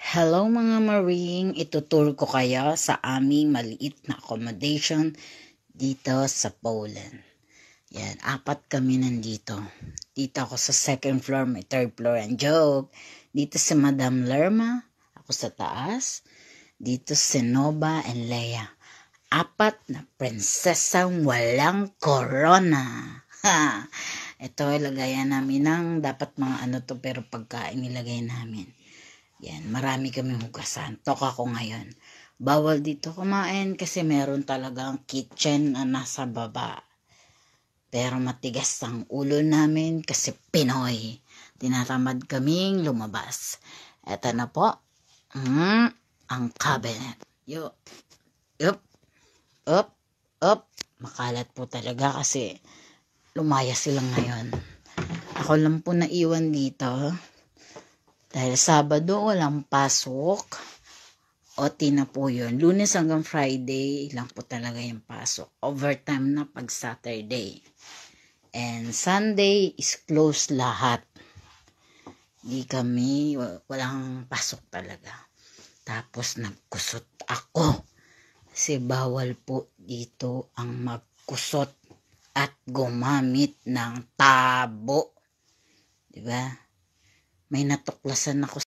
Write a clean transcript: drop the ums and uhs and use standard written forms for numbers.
Hello mga Maring, ituturo ko kayo sa aming maliit na accommodation dito sa Poland. Yan, 4 kami nandito. Dito ako sa second floor, may third floor and joke. Dito si Madam Lerma, ako sa taas. Dito si Nova and Leia. 4 na prinsesang walang corona. Ha! Ito, ilagayan namin ng dapat mga to pero pagkain nilagay namin. Yan, marami kaming hugasan. Tok ako ngayon. Bawal dito kumain kasi meron talagang kitchen na nasa baba. Pero matigas ang ulo namin kasi Pinoy. Tinatamad kaming lumabas. Eto na po. Ang cabinet. Yup. Up. Makalat po talaga kasi lumaya sila ngayon. Ako lang po naiwan dito. Dahil Sabado walang pasok. OT na po yun. Lunes hanggang Friday lang po talaga yung pasok. Overtime na pag Saturday. And Sunday is closed lahat. Di kami, walang pasok talaga. Tapos nagkusot ako. Kasi bawal po dito ang magkusot at gumamit ng tabo. Diba? May natuklasan ako